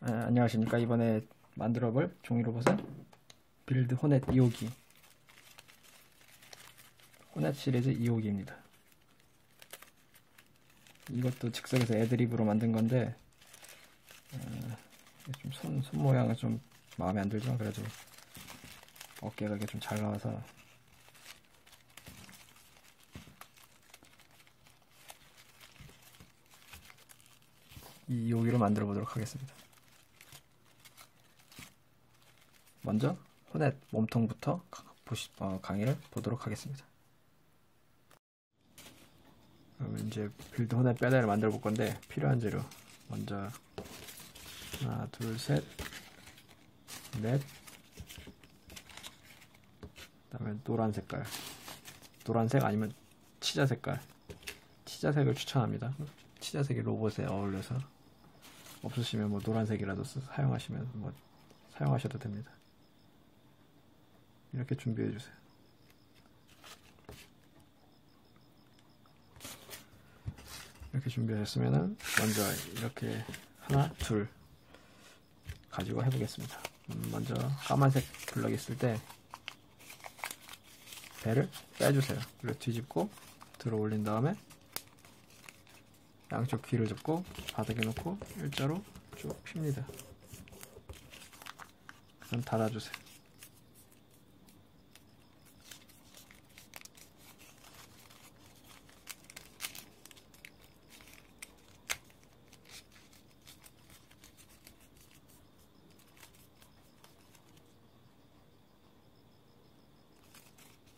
안녕하십니까. 이번에 만들어볼 종이 로봇은 빌드 호넷 2호기, 호넷 시리즈 2호기입니다. 이것도 즉석에서 애드립으로 만든 건데 좀 손 모양은 좀 마음에 안 들지만 그래도 어깨가 이게 좀 잘 나와서 이 2호기로 만들어 보도록 하겠습니다. 먼저 호넷 몸통부터 강의를 보도록 하겠습니다. 그럼 이제 빌드 호넷 뼈대를 만들어 볼 건데 필요한 재료 먼저 하나, 둘, 셋, 넷. 그다음에 노란 색깔, 노란색 아니면 치자 색깔, 치자색을 추천합니다. 치자색이 로봇에 어울려서 없으시면 뭐 노란색이라도 사용하시면 사용하셔도 됩니다. 이렇게 준비해 주세요. 이렇게 준비하셨으면은 먼저 이렇게 하나, 둘 가지고 해보겠습니다. 먼저 까만색 블럭 있을 때 배를 빼주세요. 그리고 뒤집고 들어 올린 다음에 양쪽 귀를 잡고 바닥에 놓고 일자로 쭉 핍니다. 그럼 닫아주세요.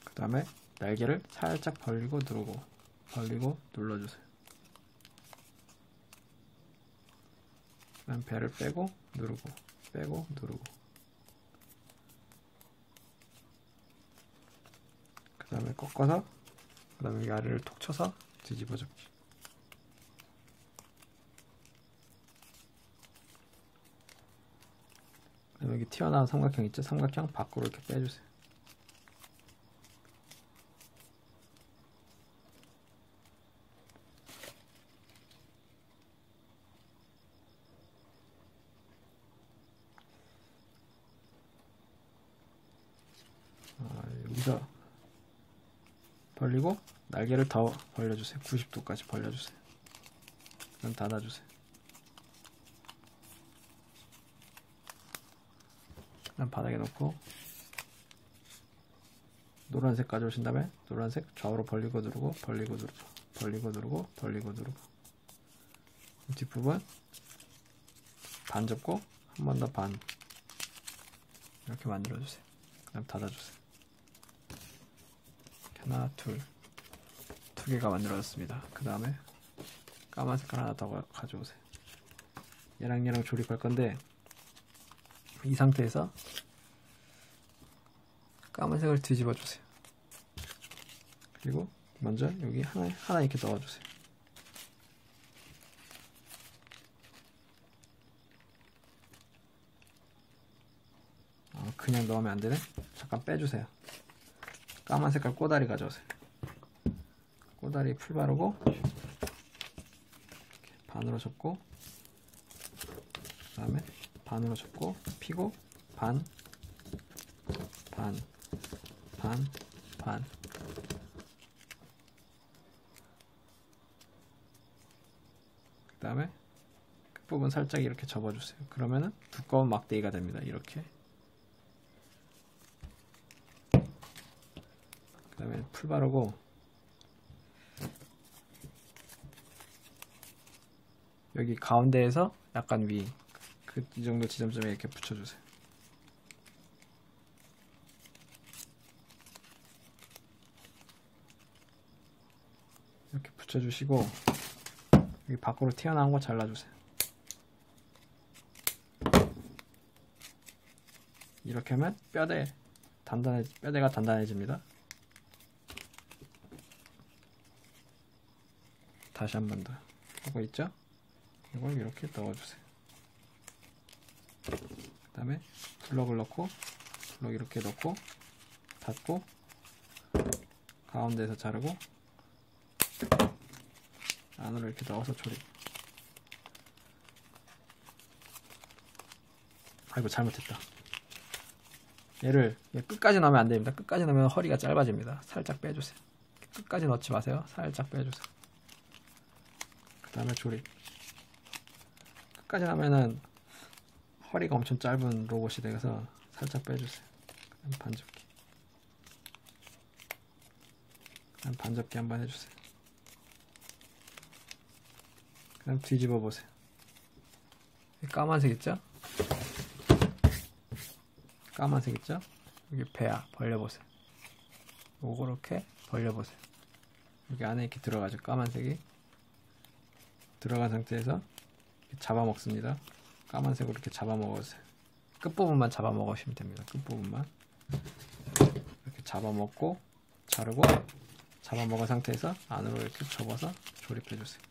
그 다음에 날개를 살짝 벌리고 누르고 벌리고 눌러주세요. 그 다음 배를 빼고 누르고 빼고 누르고 그 다음에 꺾어서 그 다음에 여기 아래를 톡 쳐서 뒤집어 접기. 그 다음에 여기 튀어나온 삼각형 있죠? 삼각형 밖으로 이렇게 빼주세요. 여기서 벌리고 날개를 더 벌려주세요. 90도까지 벌려주세요. 그럼 닫아주세요. 그럼 바닥에 놓고 노란색 가져오신 다음에 노란색 좌우로 벌리고 누르고 벌리고 누르고 벌리고 누르고 벌리고 누르고 뒷부분 반 접고 한 번 더 반 이렇게 만들어주세요. 그 다음 닫아주세요. 하나, 둘, 두 개가 만들어졌습니다. 그 다음에 까만 색깔 하나 더 가져오세요. 얘랑 조립할 건데 이 상태에서 까만색을 뒤집어 주세요. 그리고 먼저 여기 하나 이렇게 넣어주세요. 그냥 넣으면 안 되네. 잠깐 빼주세요. 까만 색깔 꼬다리 가져오세요. 꼬다리 풀 바르고 반으로 접고 그 다음에 반으로 접고 피고 반, 반, 반, 반. 그 다음에 끝부분 살짝 이렇게 접어주세요. 그러면은 두꺼운 막대기가 됩니다. 이렇게. 그 다음에 풀 바르고 여기 가운데에서 약간 위, 이 정도 지점점에 이렇게 붙여주세요. 이렇게 붙여주시고 여기 밖으로 튀어나온 거 잘라주세요. 이렇게 하면 뼈대가 단단해집니다. 다시 한 번 더 하고 있죠? 이걸 이렇게 넣어주세요. 그 다음에 블럭을 넣고 블럭 이렇게 넣고 닫고 가운데에서 자르고 안으로 이렇게 넣어서 조립. 아이고 잘못했다. 얘를 끝까지 넣으면 안 됩니다. 끝까지 넣으면 허리가 짧아집니다. 살짝 빼주세요. 끝까지 넣지 마세요. 살짝 빼주세요. 그 다음에 조립. 끝까지 넣으면은 허리가 엄청 짧은 로봇이 되어서 살짝 빼주세요. 그다음 반접기. 그다음 반접기 한번 해주세요. 그다음 뒤집어 보세요. 까만색 있죠? 까만색 있죠? 여기 배야 벌려보세요. 요렇게 벌려보세요. 여기 안에 이렇게 들어가죠. 까만색이 들어간 상태에서 잡아먹습니다. 까만색으로 이렇게 잡아먹으세요. 끝부분만 잡아먹으시면 됩니다. 끝부분만 이렇게 잡아먹고 자르고 잡아먹은 상태에서 안으로 이렇게 접어서 조립해주세요.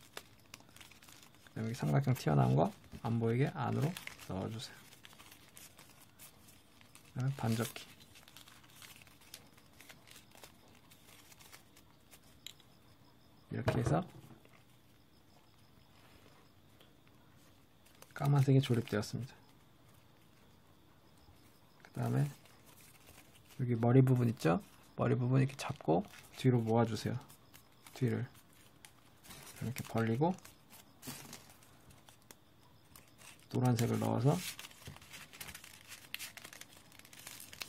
여기 삼각형 튀어나온 거 안 보이게 안으로 넣어주세요. 그다음에 반접기. 이렇게 해서 까만색이 조립되었습니다. 그 다음에 여기 머리 부분 있죠? 머리 부분 이렇게 잡고 뒤로 모아주세요. 뒤를 이렇게 벌리고 노란색을 넣어서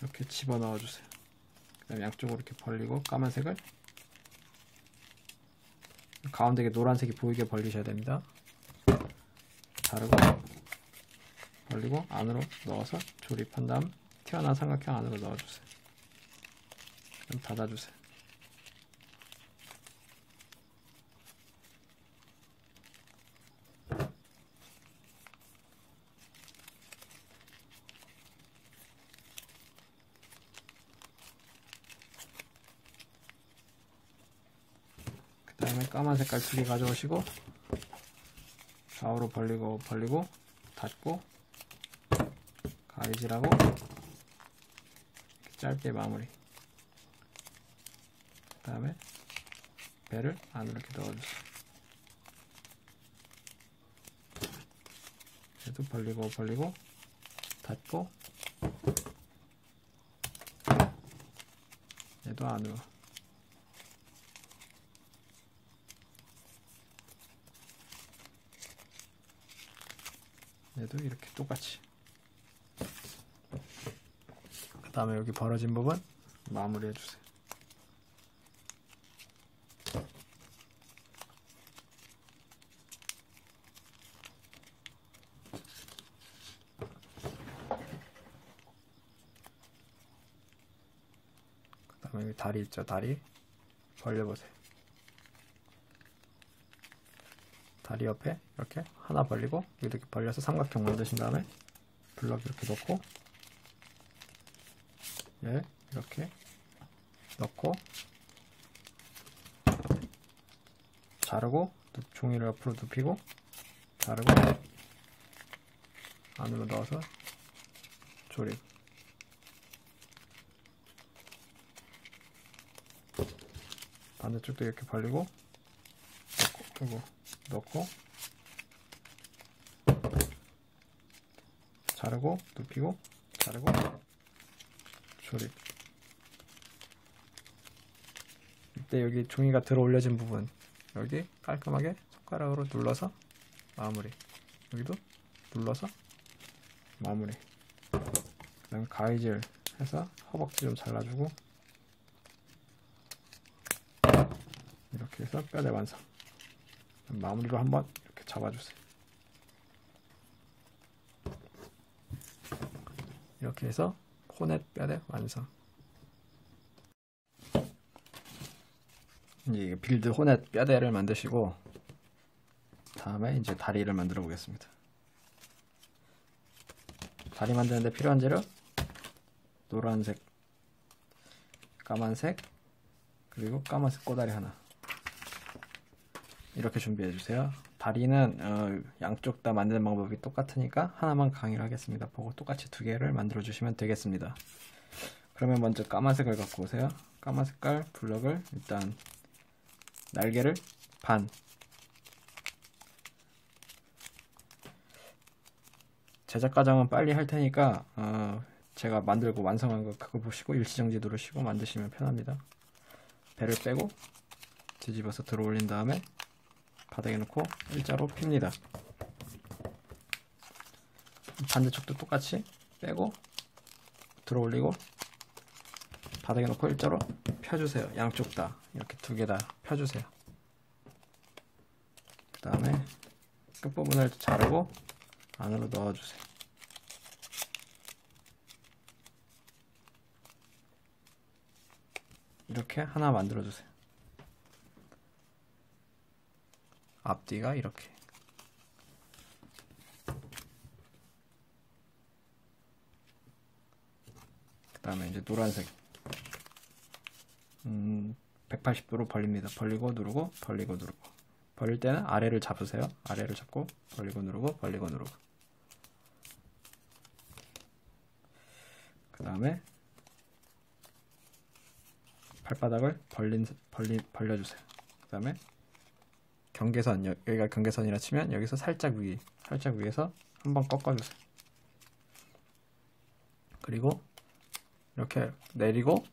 이렇게 집어넣어 주세요. 그 다음에 양쪽으로 이렇게 벌리고 까만색을 가운데에 노란색이 보이게 벌리셔야 됩니다. 자르고 벌리고 안으로 넣어서 조립한 다음 튀어나온 삼각형 안으로 넣어주세요. 그럼 닫아주세요. 그 다음에 까만 색깔 2개 가져오시고 좌우로 벌리고 닫고 가위질하고 짧게 마무리. 그 다음에 배를 안으로 이렇게 넣어주세요. 얘도 벌리고 닫고 얘도 안으로. 얘도 이렇게 똑같이. 그 다음에 여기 벌어진 부분 마무리 해주세요. 그 다음에 여기 다리 있죠? 다리 벌려보세요. 다리 옆에 이렇게 하나 벌리고 이렇게 벌려서 삼각형 만드신 다음에 블럭 이렇게 넣고 얘 이렇게 넣고 자르고 종이를 옆으로 눕히고 자르고 안으로 넣어서 조립. 반대쪽도 이렇게 벌리고 넣고 자르고 눕히고 자르고 조립. 이때 여기 종이가 들어 올려진 부분 여기 깔끔하게 손가락으로 눌러서 마무리. 여기도 눌러서 마무리. 그 다음에 가위질 해서 허벅지 좀 잘라주고 이렇게 해서 뼈대 완성. 마무리로 한번 이렇게 잡아주세요. 이렇게 해서 호넷 뼈대 완성. 이제 빌드 호넷 뼈대를 만드시고 다음에 이제 다리를 만들어 보겠습니다. 다리 만드는데 필요한 재료 노란색, 까만색, 그리고 까만색 꼬다리 하나 이렇게 준비해 주세요. 다리는 양쪽 다 만드는 방법이 똑같으니까 하나만 강의를 하겠습니다. 보고 똑같이 2개를 만들어 주시면 되겠습니다. 그러면 먼저 까만색을 갖고 오세요. 까만 색깔 블럭을 일단 날개를 반 제작 과정은 빨리 할 테니까 제가 만들고 완성한 거 그거 보시고 일시정지 누르시고 만드시면 편합니다. 배를 빼고 뒤집어서 들어 올린 다음에 바닥에 놓고 일자로 핍니다. 반대쪽도 똑같이 빼고 들어 올리고 바닥에 놓고 일자로 펴주세요. 양쪽 다 이렇게 두 개 다 펴주세요. 그 다음에 끝부분을 자르고 안으로 넣어주세요. 이렇게 하나 만들어주세요. 앞뒤가 이렇게. 그 다음에 이제 노란색 180도로 벌립니다. 벌리고 누르고 벌리고 누르고. 벌릴 때는 아래를 잡으세요. 아래를 잡고 벌리고 누르고 벌리고 누르고. 그 다음에 발바닥을 벌려주세요. 그 다음에 경계선, 여기가 경계선이라 치면 여기서 살짝 위에서 한번 꺾어주세요. 그리고 이렇게 내리고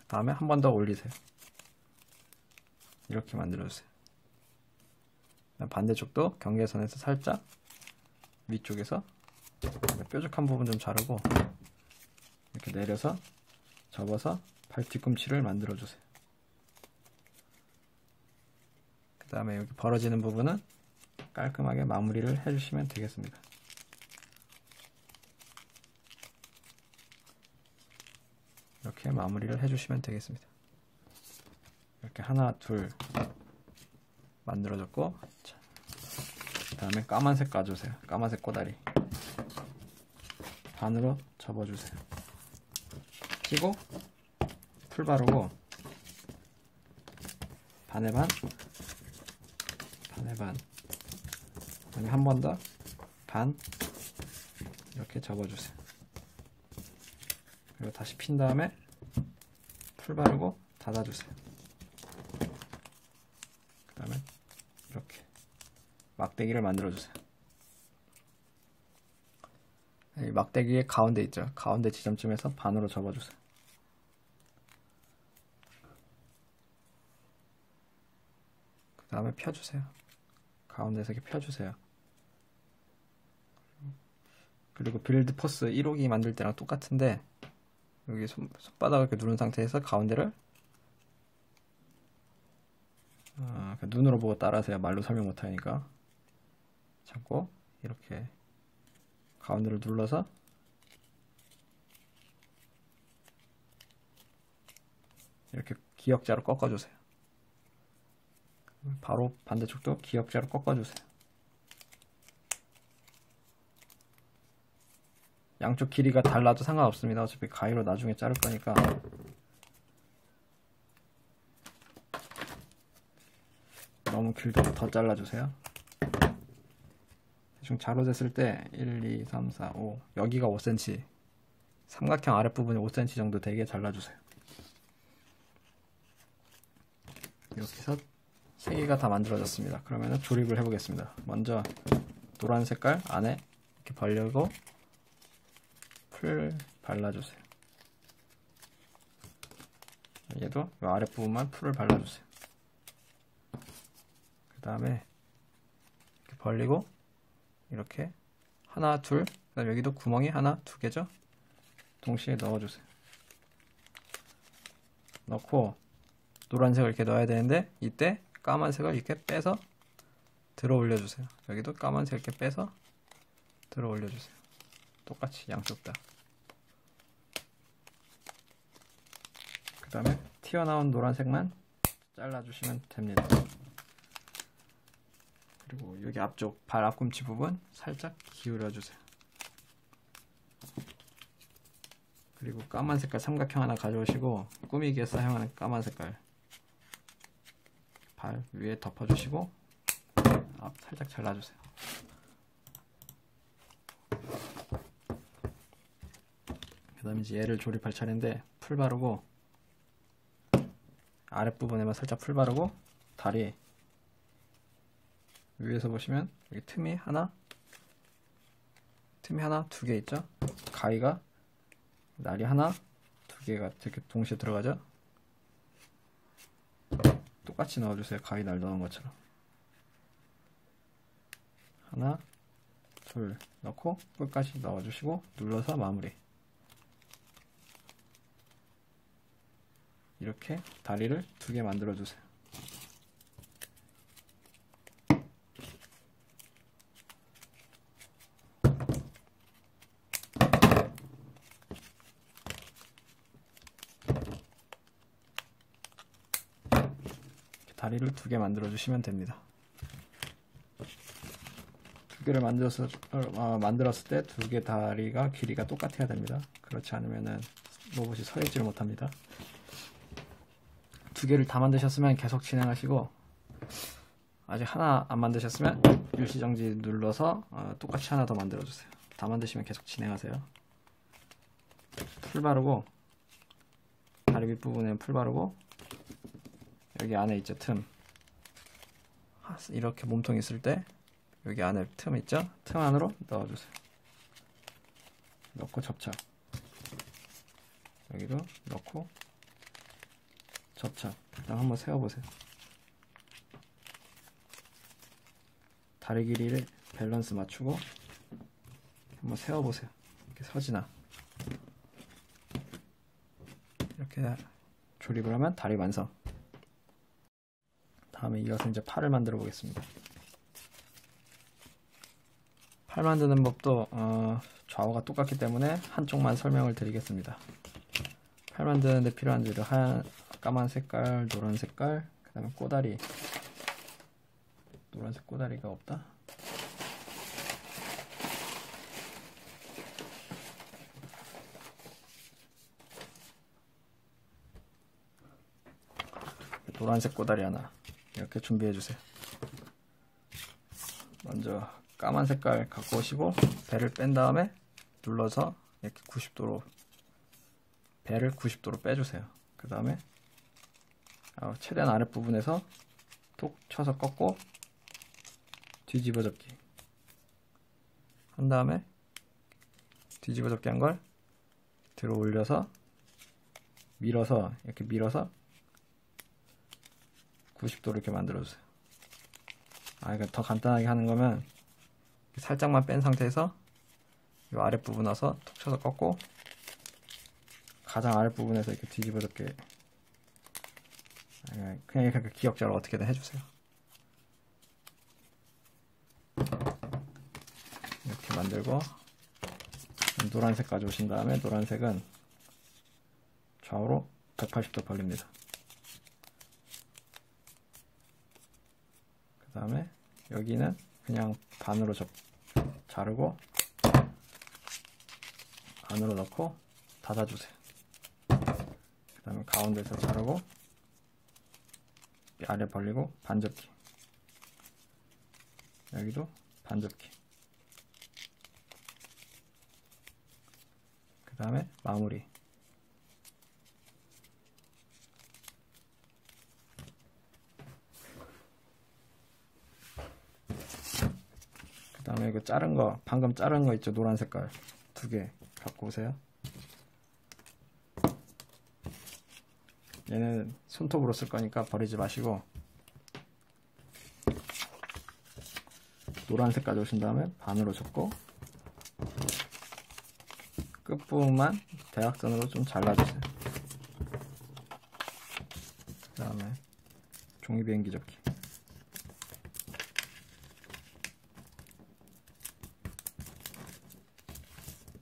다음에 한 번 더 올리세요. 이렇게 만들어주세요. 반대쪽도 경계선에서 살짝 위쪽에서 뾰족한 부분 좀 자르고 이렇게 내려서 접어서 발 뒤꿈치를 만들어주세요. 그 다음에 여기 벌어지는 부분은 깔끔하게 마무리를 해주시면 되겠습니다. 이렇게 마무리를 해주시면 되겠습니다. 이렇게 하나, 둘 만들어졌고, 그 다음에 까만색 까주세요. 까만색 꼬다리 반으로 접어주세요. 끼고 풀 바르고 반에 반, 반에 반, 아니 한 번 더 반 이렇게 접어주세요. 그리고 다시 핀 다음에 풀 바르고 닫아주세요. 그 다음에 이렇게 막대기를 만들어주세요. 이 막대기의 가운데 있죠. 가운데 지점쯤에서 반으로 접어주세요. 그 다음에 펴주세요. 가운데서 이렇게 펴주세요. 그리고 빌드 포스 1호기 만들 때랑 똑같은데 여기 손바닥을 이렇게 누른 상태에서 가운데를 눈으로 보고 따라하세요. 말로 설명 못하니까. 잡고 이렇게 가운데를 눌러서 이렇게 기역자로 꺾어주세요. 바로 반대쪽도 기역자로 꺾어주세요. 양쪽 길이가 달라도 상관없습니다. 어차피 가위로 나중에 자를 거니까. 너무 길도 더 잘라주세요. 대충 자로 쟀을 때 1, 2, 3, 4, 5 여기가 5cm, 삼각형 아랫부분이 5cm 정도 되게 잘라주세요. 이렇게 해서 3개가 다 만들어졌습니다. 그러면 조립을 해보겠습니다. 먼저 노란 색깔 안에 이렇게 벌리고 풀 발라주세요. 얘도 이 아랫부분만 풀을 발라주세요. 그 다음에 이렇게 벌리고 이렇게 하나, 둘, 그 다음에 여기도 구멍이 하나, 두 개죠? 동시에 넣어주세요. 넣고 노란색을 이렇게 넣어야 되는데 이때 까만색을 이렇게 빼서 들어 올려주세요. 여기도 까만색 이렇게 빼서 들어 올려주세요. 똑같이 양쪽 다. 그 다음에 튀어나온 노란색만 잘라주시면 됩니다. 그리고 여기 앞쪽 발 앞꿈치 부분 살짝 기울여주세요. 그리고 까만 색깔 삼각형 하나 가져오시고 꾸미기에 사용하는 까만 색깔 발 위에 덮어주시고 앞 살짝 잘라주세요. 그 다음에 이제 얘를 조립할 차례인데 풀 바르고 아랫부분에만 살짝 풀 바르고 다리 위에서 보시면 여기 틈이 하나 틈이 하나, 두 개 있죠? 가위가 날이 하나, 두 개가 이렇게 동시에 들어가죠? 똑같이 넣어주세요. 가위 날 넣은 것처럼. 하나, 둘 넣고 끝까지 넣어주시고 눌러서 마무리. 이렇게 다리를 두 개 만들어 주세요. 다리를 두 개 만들어 주시면 됩니다. 두 개를 만들었을 때 두 개 다리가 길이가 똑같아야 됩니다. 그렇지 않으면은 로봇이 서 있지를 못합니다. 두 개를 다 만드셨으면 계속 진행하시고, 아직 하나 안 만드셨으면 일시정지 눌러서 똑같이 하나 더 만들어 주세요. 다 만드시면 계속 진행하세요. 풀 바르고, 다리 밑부분에 풀 바르고, 여기 안에 있죠, 틈. 이렇게 몸통 있을 때 여기 안에 틈 있죠? 틈 안으로 넣어주세요. 넣고 접착. 여기도 넣고 접착. 그다음 한번 세워보세요. 다리 길이를 밸런스 맞추고 한번 세워보세요. 이렇게 서지나. 이렇게 조립을 하면 다리 완성. 다음에 이어서 이제 팔을 만들어 보겠습니다. 팔 만드는 법도 좌우가 똑같기 때문에 한쪽만 설명을 드리겠습니다. 팔 만드는데 필요한 재료 하얀, 까만 색깔, 노란 색깔, 그 다음에 꼬다리. 노란색 꼬다리가 없다. 노란색 꼬다리 하나 이렇게 준비해 주세요. 먼저 까만 색깔 갖고 오시고 배를 뺀 다음에 눌러서 이렇게 90도로 배를 90도로 빼주세요. 그 다음에 최대한 아랫부분에서 톡 쳐서 꺾고 뒤집어 접기 한 다음에 뒤집어 접기 한 걸 들어 올려서 밀어서 이렇게 밀어서 90도로 이렇게 만들어주세요. 그러니까 더 간단하게 하는 거면 살짝만 뺀 상태에서 이 아랫부분 와서 톡 쳐서 꺾고 가장 아랫부분에서 이렇게 뒤집어 접게 그냥 이렇게 기억자로 어떻게든 해주세요. 이렇게 만들고 노란색 가져오신 다음에 노란색은 좌우로 180도 벌립니다. 그 다음에 여기는 그냥 반으로 자르고 안으로 넣고 닫아주세요. 그 다음에 가운데서 자르고 아래 벌리고 반접기. 여기도 반접기. 그 다음에 마무리. 그 다음에 이거 자른 거, 방금 자른 거 있죠? 노란 색깔. 2개 갖고 오세요. 얘는 손톱으로 쓸 거니까 버리지 마시고 노란색 가져오신 다음에 반으로 접고 끝부분만 대각선으로 좀 잘라주세요. 그 다음에 종이 비행기 접기.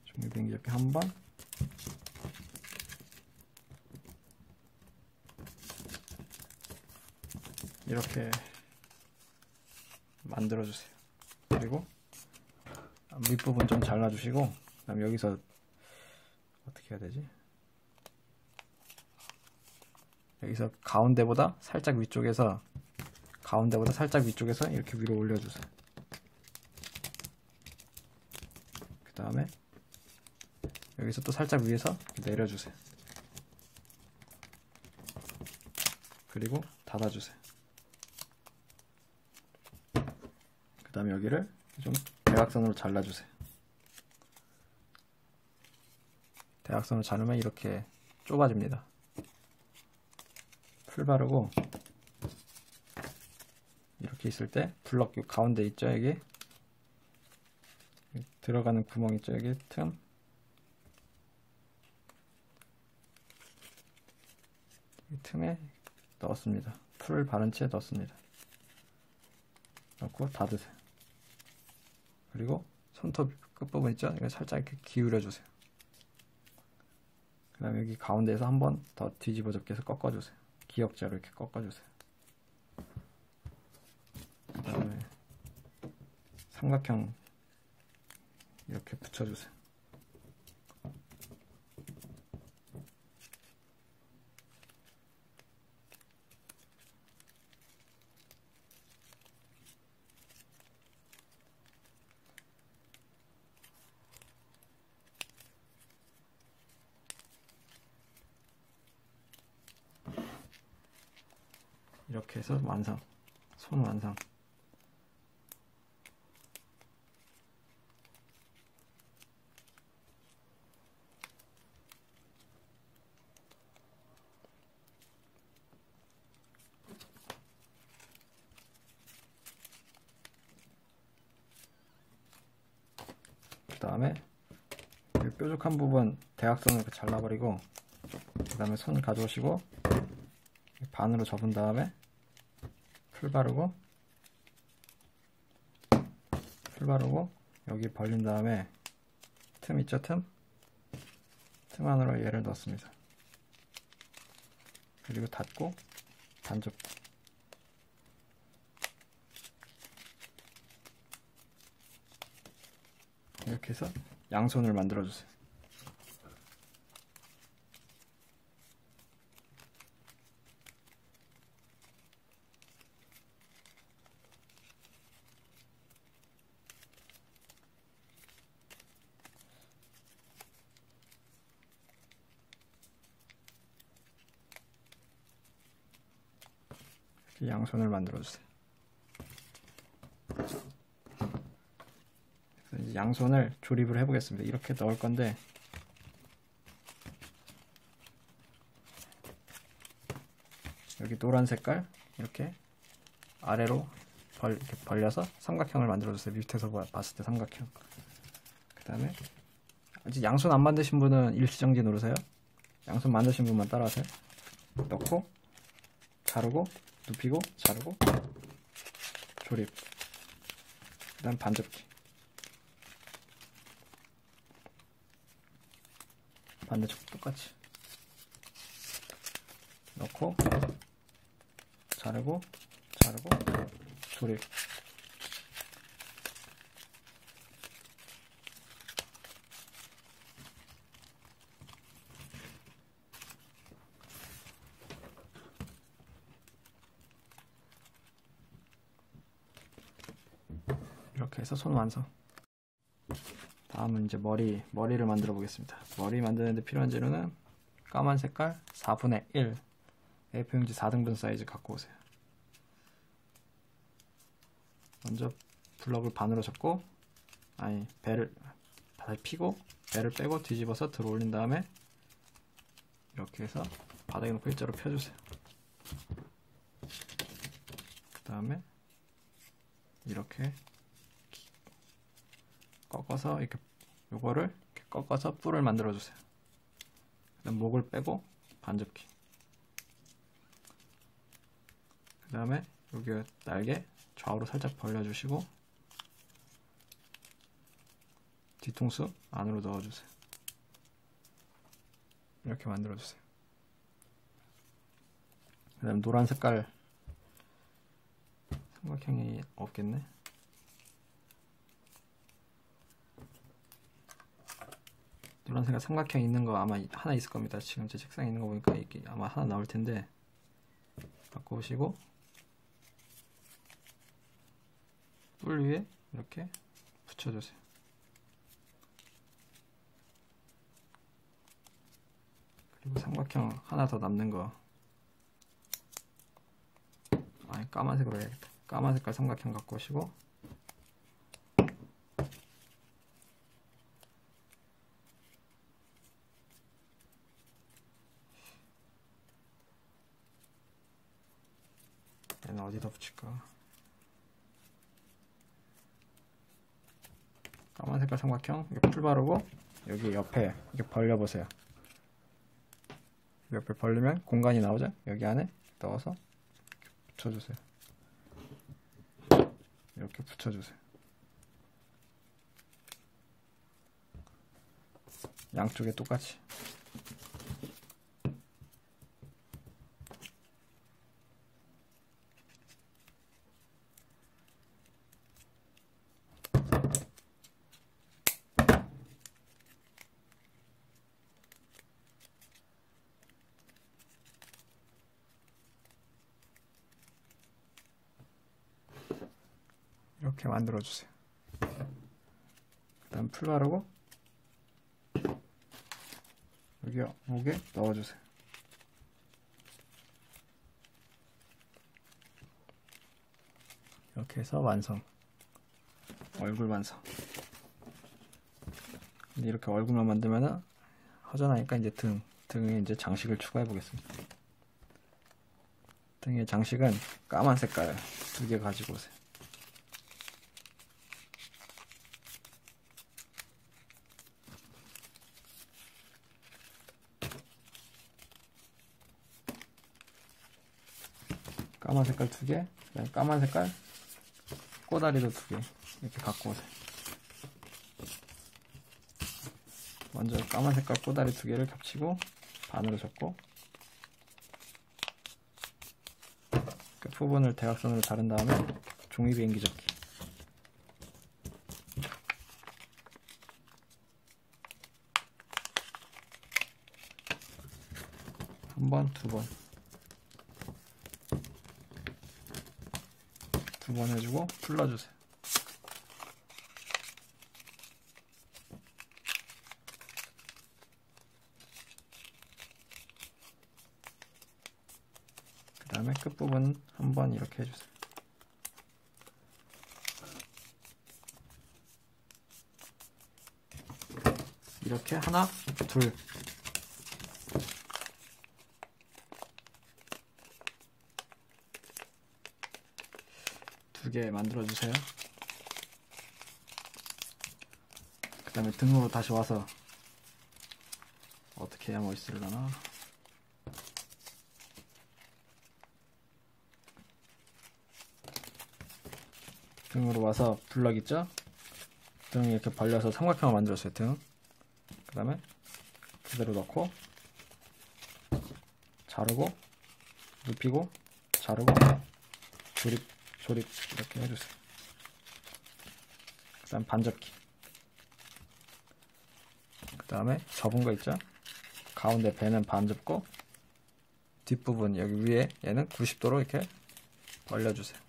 종이 비행기 접기 한 번. 이렇게 만들어주세요. 그리고 밑부분 좀 잘라주시고, 그 다음에 여기서 어떻게 해야 되지? 여기서 가운데보다 살짝 위쪽에서 이렇게 위로 올려주세요. 그 다음에 여기서 또 살짝 위에서 내려주세요. 그리고 닫아주세요. 그 다음에 여기를 좀 대각선으로 잘라주세요. 대각선을 자르면 이렇게 좁아집니다. 풀 바르고 이렇게 있을 때 블럭 요 가운데 있죠? 여기 들어가는 구멍 있죠? 여기 틈 이 틈에 넣었습니다. 풀을 바른 채 넣습니다. 넣고 닫으세요. 그리고 손톱 끝부분 있죠? 이거 살짝 이렇게 기울여 주세요. 그 다음에 여기 가운데에서 한 번 더 뒤집어 접기 해서 꺾어 주세요. 기역자로 이렇게 꺾어 주세요. 그 다음에 삼각형 이렇게 붙여 주세요. 이렇게 해서 완성. 손 완성. 그 다음에 뾰족한 부분 대각선을 이렇게 잘라버리고, 그 다음에 손 가져오시고 반으로 접은 다음에 풀 바르고 여기 벌린 다음에 틈 있죠? 틈 안으로 얘를 넣습니다. 그리고 닫고 반접. 이렇게 해서 양손을 만들어 주세요. 양손을 만들어 주세요. 이제 양손을 조립을 해 보겠습니다. 이렇게 넣을 건데 여기 노란 색깔 이렇게 아래로 이렇게 벌려서 삼각형을 만들어 주세요. 밑에서 봤을 때 삼각형. 그 다음에 아직 양손 안 만드신 분은 일시정지 누르세요. 양손 만드신 분만 따라하세요. 넣고 자르고 눕히고 자르고 조립. 그 다음 반접기. 반대쪽 똑같이 넣고 자르고 조립. 이렇게 해서 손 완성. 다음은 이제 머리를 만들어 보겠습니다. 머리 만드는데 필요한 재료는 까만 색깔 4분의 1 A4용지 4등분 사이즈 갖고 오세요. 먼저 블럭을 반으로 접고 배를 다시 피고 배를 빼고 뒤집어서 들어 올린 다음에 이렇게 해서 바닥에 놓고 일자로 펴주세요. 그 다음에 이렇게 꺾어서 이렇게 요거를 이렇게 꺾어서 뿔을 만들어 주세요. 그다음 목을 빼고 반접기. 그 다음에 여기 날개 좌우로 살짝 벌려주시고 뒤통수 안으로 넣어주세요. 이렇게 만들어주세요. 그 다음 노란 색깔 삼각형이 없겠네. 노란 색깔 삼각형 있는 거 아마 하나 있을 겁니다. 지금 제 책상에 있는 거 보니까 이게 아마 하나 나올 텐데 바꿔보시고 뿔 위에 이렇게 붙여주세요. 그리고 삼각형 하나 더 남는 거 까만색으로 해야겠다. 까만 색깔 삼각형 갖고 오시고 어디다 붙일까? 까만 색깔 삼각형 이렇게 풀 바르고 여기 옆에 이렇게 벌려보세요. 옆에 벌리면 공간이 나오죠? 여기 안에 넣어서 붙여주세요. 이렇게 붙여주세요. 양쪽에 똑같이. 이렇게 만들어 주세요. 그 다음 풀 바르고 여기 목에 넣어 주세요. 이렇게 해서 완성. 얼굴 완성. 근데 이렇게 얼굴만 만들면은 허전하니까 이제 등에 이제 장식을 추가해 보겠습니다. 등에 장식은 까만 색깔 2개 가지고 오세요. 까만 색깔 2개, 그다음에 까만 색깔 꼬다리도 2개 이렇게 갖고 오세요. 먼저 까만 색깔 꼬다리 2개를 겹치고 반으로 접고 끝부분을 대각선으로 자른 다음에 종이 비행기 접기. 한 번, 2번. 2번 해주고 풀러주세요. 그 다음에 끝부분 한 번 이렇게 해주세요. 이렇게 하나, 둘. 두 개 만들어주세요. 그 다음에 등으로 다시 와서 어떻게 해야 멋있으려나. 등으로 와서 블럭 있죠? 등 이렇게 벌려서 삼각형을 만들었어요. 등. 그 다음에 그대로 넣고 자르고 눕히고 자르고 조립 이렇게 해주세요. 그 다음 반접기. 그 다음에 접은 거 있죠? 가운데 배는 반 접고 뒷부분 여기 위에 얘는 90도로 이렇게 벌려주세요.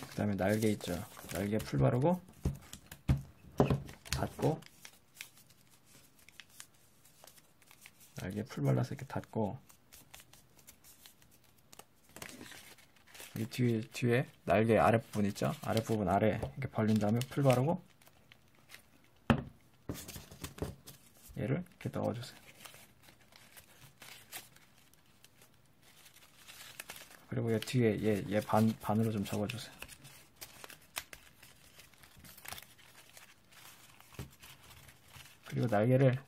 그 다음에 날개 있죠? 날개 풀 바르고 닫고 날개 풀 발라서 이렇게 닫고 여기 뒤에 날개 아랫부분 있죠? 아랫부분 아래 이렇게 벌린 다음에 풀 바르고 얘를 이렇게 넣어주세요. 그리고 얘 뒤에 얘 반으로 좀 접어주세요. 그리고 날개를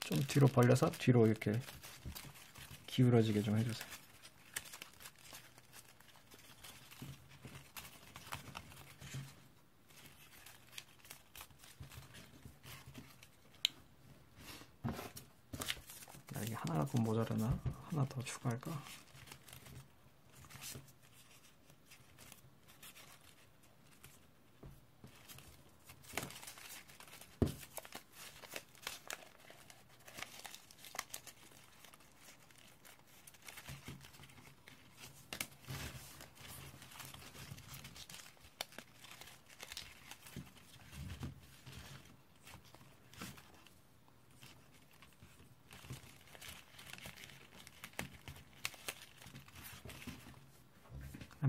좀 뒤로 벌려서 뒤로 이렇게 기울어지게 좀 해주세요. 날개 하나 갖고 모자라나? 하나 더 추가할까?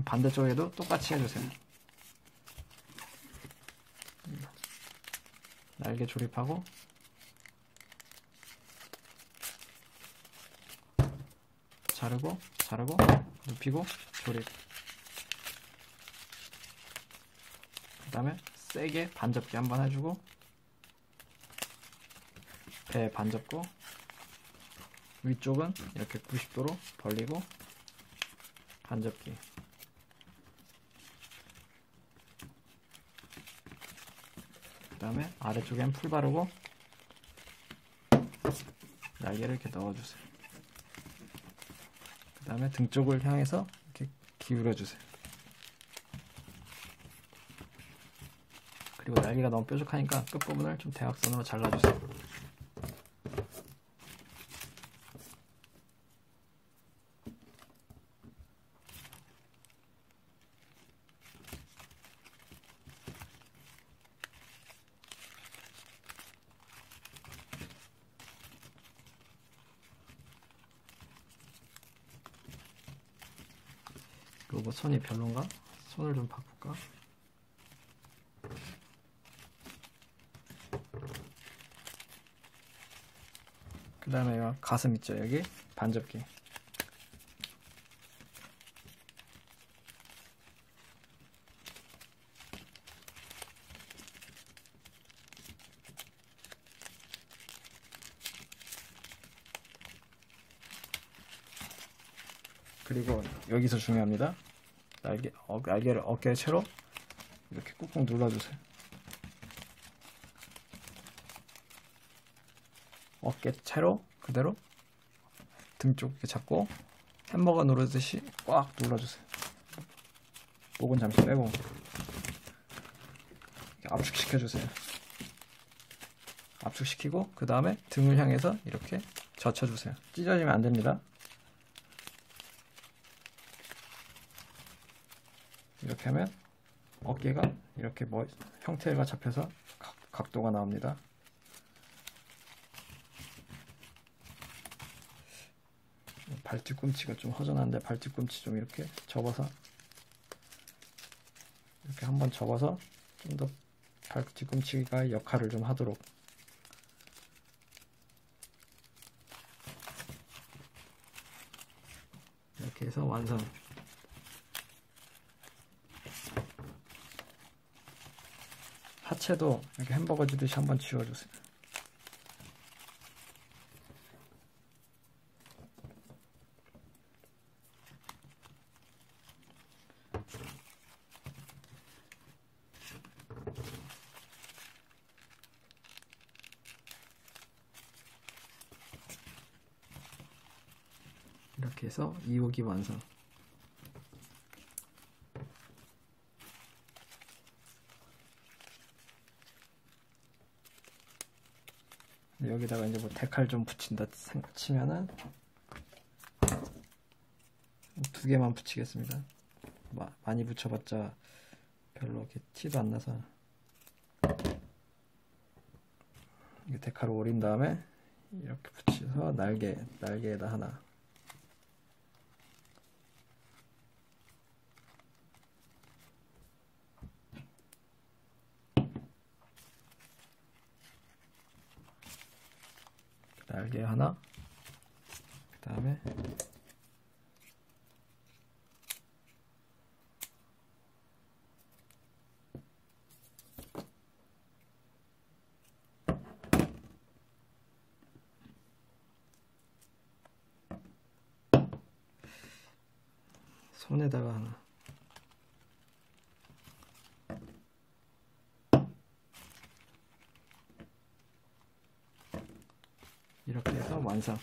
반대쪽에도 똑같이 해주세요. 날개 조립하고 자르고 눕히고 조립. 그 다음에 세게 반접기 한번 해주고 배 반접고 위쪽은 이렇게 90도로 벌리고 반접기. 그 다음에 아래쪽엔 풀 바르고 날개를 이렇게 넣어주세요. 그 다음에 등 쪽을 향해서 이렇게 기울여주세요. 그리고 날개가 너무 뾰족하니까 끝부분을 좀 대각선으로 잘라주세요. 로봇 손이 별론가? 손을 좀 바꿀까? 그 다음에 가슴 있죠? 여기 반접기. 그리고 여기서 중요합니다. 날개를 어깨 채로 이렇게 꾹꾹 눌러주세요. 어깨 채로 그대로 등 쪽 이렇게 잡고 햄버거 누르듯이 꽉 눌러주세요. 목은 잠시 빼고 압축시켜주세요. 압축시키고 그 다음에 등을 향해서 이렇게 젖혀주세요. 찢어지면 안 됩니다. 이렇게 하면 어깨가 이렇게 형태가 잡혀서 각도가 나옵니다. 발 뒤꿈치가 좀 허전한데 발 뒤꿈치 좀 이렇게 접어서 이렇게 한번 접어서 좀 더 발 뒤꿈치가 역할을 좀 하도록 이렇게 해서 완성. 하체도 이렇게 햄버거 주듯이 한번 지워주세요. 이렇게 해서 2호기 완성. 여기다가 이제 뭐 데칼 좀 붙인다 치면은 2개만 붙이겠습니다. 많이 붙여봤자 별로 이렇게 티도 안 나서. 이게 데칼을 오린 다음에 이렇게 붙여서 날개에다 하나. 날개 하나. 그 다음에 손에다가 하나. 이렇게 해서 완성.